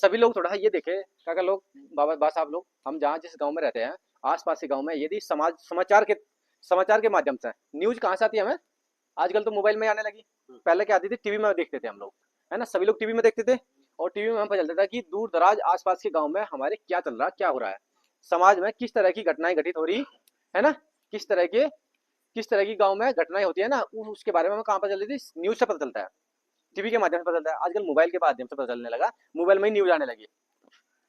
सभी लोग थोड़ा ये देखे काका लोग, बाबा बा साहब लोग, हम जहाँ जिस गांव में रहते हैं, आसपास के गांव में यदि समाचार के माध्यम से न्यूज कहाँ से आती है हमें, आजकल तो मोबाइल में आने लगी, पहले क्या आती थी टीवी में देखते थे हम लोग, है ना, सभी लोग टीवी में देखते थे। और टीवी में हमें पता चलता था कि दूर दराज आसपास के गांव में हमारे क्या चल रहा, क्या हो रहा है, समाज में किस तरह की घटनाएं घटित हो रही है ना, किस तरह के किस तरह की गांव में घटनाएं होती है ना, उसके बारे में हमें कहाँ पता चलती थी, न्यूज से पता चलता है, टीवी के माध्यम से पता चलता है। आजकल मोबाइल के माध्यम से पता चलने लगा, मोबाइल में ही न्यूज आने लगी।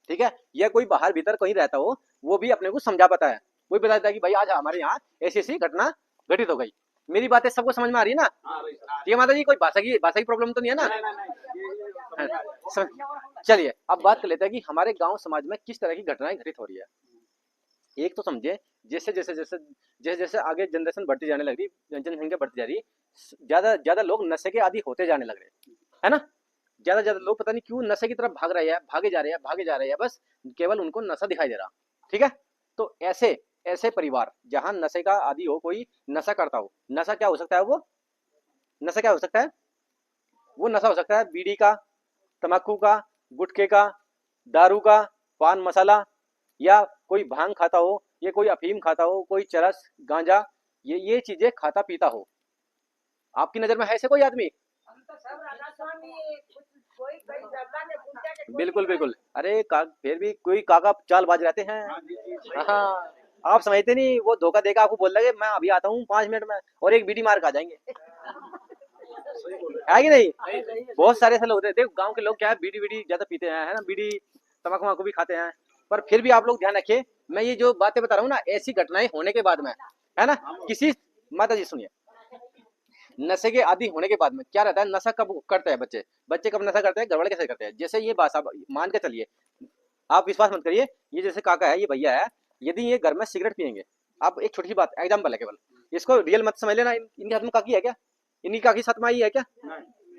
ठीक है, या कोई बाहर भीतर कहीं रहता हो, वो भी अपने को समझा पाता है, वही बता देता है कि भाई आज हमारे यहाँ ऐसी ऐसी घटना घटित हो गई। मेरी बातें सबको समझ में आ रही है ना? ठीक है माता जी, कोई भाषा की प्रॉब्लम तो नहीं है ना? चलिए अब बात कर लेते हैं कि हमारे गांव समाज में किस तरह की घटनाएं घटित हो रही है। एक तो समझे, जैसे आगे जनरेशन बढ़ती जाने लग रही, जनसंख्या बढ़ती जा रही, ज्यादा लोग नशे के आदी होते जाने लग रहे, है ना, ज्यादा लोग पता नहीं क्यों नशे की तरफ भागे जा रहे हैं, बस केवल उनको नशा दिखाई दे रहा। ठीक है, तो ऐसे परिवार जहां नशे का आदी हो, कोई नशा करता हो, नशा क्या हो सकता है, वो नशा क्या हो सकता है, वो नशा हो सकता है बीड़ी का, तंबाकू का, गुटखे का, दारू का, पान मसाला, या कोई भांग खाता हो, या कोई अफीम खाता हो, कोई चरस गांजा, ये चीजें खाता पीता हो। आपकी नजर में है ऐसे कोई आदमी? बिल्कुल बिल्कुल, अरे फिर भी कोई काका चालबाज रहते हैं। हाँ, आप समझते नहीं, वो धोखा देगा आपको, बोल लगे मैं अभी आता हूँ 5 मिनट में, और एक बीड़ी मार के आ जाएंगे। है कि नहीं? बहुत सारे ऐसे लोग होते हैं। देखो गांव के लोग क्या है, बीड़ी बीड़ी ज्यादा पीते हैं, है ना, बीड़ी तम्बाकू भी खाते हैं, पर फिर भी आप लोग ध्यान रखिए, मैं ये जो बातें बता रहा हूँ ना, ऐसी घटनाएं होने के बाद में, है ना, किसी, माता जी सुनिए, नशे के आदि होने के बाद में क्या रहता है, नशा कब करते हैं बच्चे कब नशा करते हैं, घर वाले कैसे करते हैं। जैसे ये बात आप मान के चलिए, आप विश्वास मत करिए, ये जैसे काका है, ये भैया है, यदि ये घर में सिगरेट पियेंगे, आप एक छोटी सी बात एग्जाम्पल है केवल, इसको रियल मत समझ लेना, इनके हाथ में काकी है क्या, इनकी काकी साथ में आई है क्या?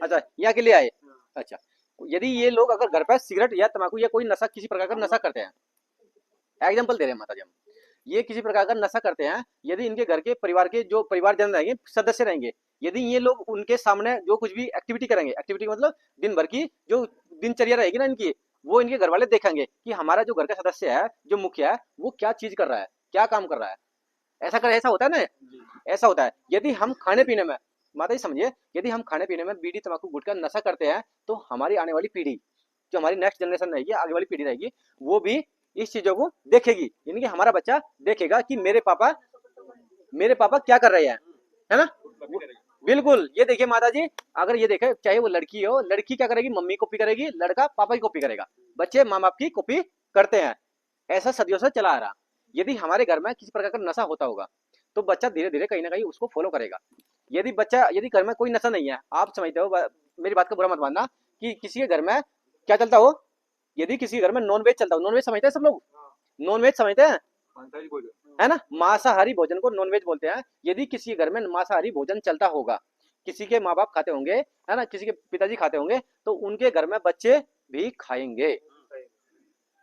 अच्छा, यहाँ के लिए आए। अच्छा, यदि ये लोग अगर घर पर सिगरेट या तम्बाकू या कोई नशा, किसी प्रकार का नशा करते हैं, एग्जाम्पल दे रहे हैं माता जी हम, ये किसी प्रकार का नशा करते हैं, यदि इनके घर के परिवार के जो परिवारजन रहेंगे, सदस्य रहेंगे, यदि ये लोग उनके सामने जो कुछ भी एक्टिविटी करेंगे, एक्टिविटी मतलब दिन भर की जो दिनचर्या रहेगी ना इनकी, वो इनके घर वाले देखेंगे कि हमारा जो घर का सदस्य है, जो मुखिया है, वो क्या चीज कर रहा है, क्या काम कर रहा है, ऐसा होता है ना, ऐसा होता है। यदि हम खाने पीने में, माता जी समझिए, यदि हम खाने पीने में बीड़ी तम्बाकू गुटखा नशा करते हैं, तो हमारी आने वाली पीढ़ी, जो हमारी नेक्स्ट जनरेशन रहेगी, आगे वाली पीढ़ी रहेगी, वो भी इस चीजों को देखेगी, यानी कि हमारा बच्चा देखेगा कि मेरे पापा क्या कर रहे हैं, है ना। बिल्कुल, ये देखिए माता जी, अगर ये देखे, चाहे वो लड़की हो, लड़की क्या करेगी, मम्मी कॉपी करेगी, लड़का पापा की कॉपी करेगा, बच्चे माँ बाप की कॉपी करते हैं, ऐसा सदियों से चला आ रहा। यदि हमारे घर में किसी प्रकार का नशा होता होगा, तो बच्चा धीरे धीरे कहीं ना कहीं उसको फॉलो करेगा। यदि घर में कोई नशा नहीं है, आप समझते हो, मेरी बात का बुरा मत मानना, कि किसी के घर में क्या चलता हो, यदि किसी घर में नॉन वेज चलता हो, नॉन वेज समझते हैं सब लोग, नॉन वेज समझते हैं, है ना, मांसाहारी भोजन को नॉन वेज बोलते हैं। यदि किसी घर में मांसाहारी भोजन चलता होगा, किसी के माँ बाप खाते होंगे, है ना, किसी के पिताजी खाते होंगे, तो उनके घर में बच्चे भी खाएंगे,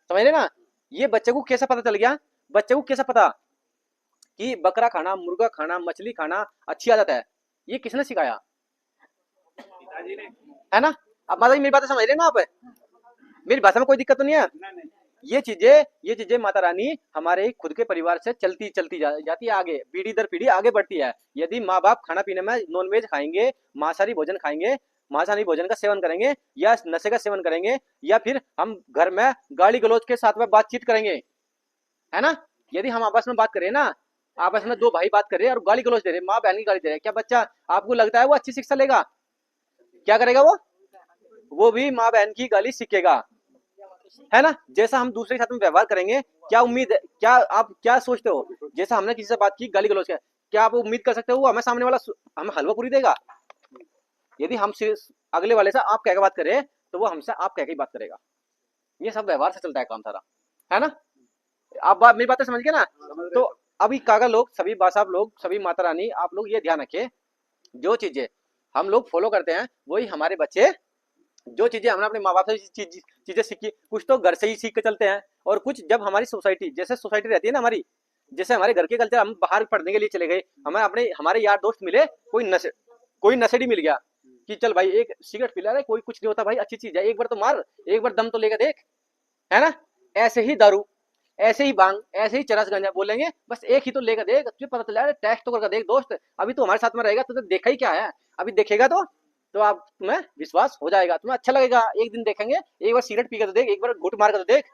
समझ रहे ना। ये बच्चे को कैसा पता चल गया, बच्चे को कैसा पता कि बकरा खाना, मुर्गा खाना, मछली खाना अच्छी आदत है, ये किसने सिखाया, है ना। अब माता जी मेरी बात समझ रहे ना आप, मेरी भाषा में कोई दिक्कत तो नहीं है। ये चीजें माता रानी हमारे खुद के परिवार से चलती जाती है आगे, पीढ़ी दर पीढ़ी आगे बढ़ती है। यदि माँ बाप खाना पीने में नॉनवेज खाएंगे, मांसाहारी भोजन खाएंगे, मांसाहारी भोजन का सेवन करेंगे, या नशे का सेवन करेंगे, या फिर हम घर में गाली गलौज के साथ में बातचीत करेंगे, है ना। यदि हम आपस में बात करें ना, आपस में दो भाई बात कर रहे हैं और गाली गलौज दे रहे, माँ बहन की गाली दे रहे, क्या बच्चा आपको लगता है वो अच्छी शिक्षा लेगा? क्या करेगा वो भी माँ बहन की गाली सीखेगा, है ना। जैसा हम दूसरे के साथ में व्यवहार करेंगे, क्या उम्मीद है, आप क्या सोचते हो, जैसा हमने किसी से बात की गाली गलौज, क्या आप उम्मीद कर सकते हो वो हमें सामने वाला हमें हलवा पूरी देगा? यदि हम अगले वाले से आप कह के बात करें, तो वो हमसे आप कह के बात करेगा। ये सब व्यवहार से चलता है काम सारा, है ना। आप मेरी बातें समझ गए ना। तो अभी काका लोग, सभी बा साहब लोग, सभी माता रानी, आप लोग ये ध्यान रखिए, जो चीजें हम लोग फॉलो करते हैं, वही हमारे बच्चे, जो चीजें हमने अपने माँ बाप से चीजें सीखी, कुछ तो घर से ही सीख के चलते हैं, और कुछ जब हमारी सोसाइटी, जैसे सोसाइटी रहती है ना हमारी, जैसे हमारे घर के कल्चर, हम बाहर पढ़ने के लिए चले गए, हमें हमारे यार दोस्त मिले, कोई नशेड़ी मिल गया, कि चल भाई एक सिगरेट पिला रहा है, कोई कुछ नहीं होता भाई, अच्छी चीज है, एक बार तो मार, एक बार दम तो लेकर देख, है ना। ऐसे ही दारू, ऐसे ही भांग, ऐसे ही चरस गांजा बोलेंगे, बस एक ही तो लेकर देख, तुझे पता चला, टेस्ट तो करके देख दोस्त, अभी तो हमारे साथ में रहेगा तो देखा ही क्या है, अभी देखेगा तो आप तुम्हें विश्वास हो जाएगा, तुम्हें अच्छा लगेगा, एक दिन देखेंगे, एक बार सिगरेट पी कर तो देख, एक बार घुट मार कर तो देख,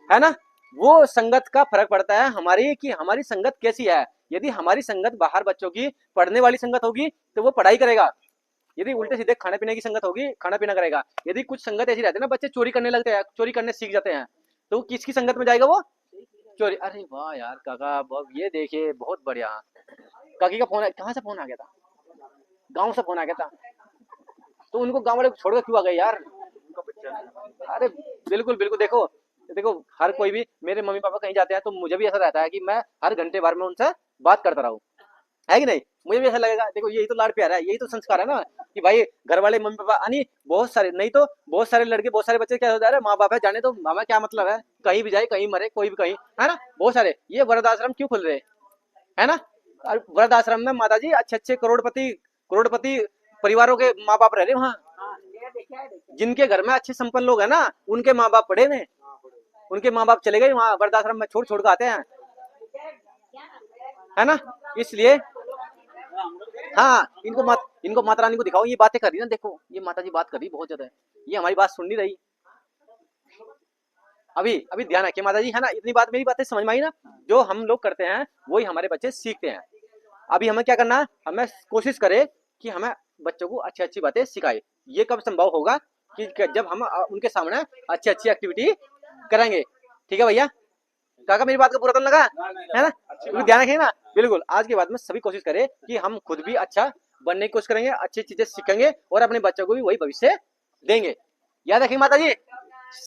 है ना। वो संगत का फर्क पड़ता है हमारी, कि हमारी संगत कैसी है। यदि हमारी संगत बाहर बच्चों की पढ़ने वाली संगत होगी तो वो पढ़ाई करेगा, यदि उल्टे सीधे खाने पीने की संगत होगी खाना पीना करेगा। यदि कुछ संगत ऐसी रहती है ना, बच्चे चोरी करने लगते हैं, चोरी करने सीख जाते हैं, तो वो किसकी संगत में जाएगा, वो चोरी। अरे वाह यार काका, बहुत ये देखिए बहुत बढ़िया। काकी का फोन, कहाँ से फोन आ गया था, गाँव से फोन आ गया था, तो उनको गाँव वाले छोड़कर क्यों आ गए यार। अरे बिल्कुल बिल्कुल, देखो देखो, हर कोई भी, मेरे मम्मी पापा कहीं जाते हैं तो मुझे भी ऐसा रहता है कि मैं हर घंटे भर में उनसे बात करता रहूं, है कि नहीं, मुझे भी ऐसा लगेगा। देखो यही तो लाड प्यार है, यही तो संस्कार है ना, कि भाई घर वाले मम्मी पापा यानी बहुत सारे, नहीं तो बहुत सारे लड़के, बहुत सारे बच्चे क्या होता है, माँ बाप है जाने तो हमें क्या मतलब है, कहीं भी जाए कहीं मरे कोई भी कहीं, है ना। बहुत सारे ये वृद्धाश्रम क्यों खुल रहे, है ना। वृद्धाश्रम में माता जी अच्छे अच्छे करोड़पति करोड़पति परिवारों के माँ बाप रह रहे वहाँ, जिनके घर में अच्छे संपन्न लोग है ना, उनके माँ बाप पढ़े ने, उनके माँ बाप चले गए वहाँ वृद्धाश्रम में, छोड़ छोड़ कर आते हैं, है ना। इसलिए हाँ, इनको माता रानी को दिखाओ, ये बातें कर रही ना, देखो ये माता जी बात कर रही बहुत ज्यादा है, ये हमारी बात सुन नहीं रही। अभी अभी ध्यान रखिए माता जी, है ना, इतनी बात मेरी बातें समझ में आई ना, जो हम लोग करते हैं वही हमारे बच्चे सीखते हैं। अभी हमें क्या करना है, हमें कोशिश करें कि हमें बच्चों को अच्छी अच्छी बातें सिखाए। ये कब संभव होगा, कि जब हम उनके सामने अच्छी अच्छी एक्टिविटी करेंगे। ठीक है भैया, काका मेरी बात का पूरा तो लगा, है ना, क्योंकि ध्यान रखेंगे ना, बिल्कुल आज के बाद में सभी कोशिश करें कि हम खुद भी अच्छा बनने की कोशिश करेंगे, अच्छी चीजें सीखेंगे और अपने बच्चों को भी वही भविष्य देंगे। याद रखेंगे माता जी।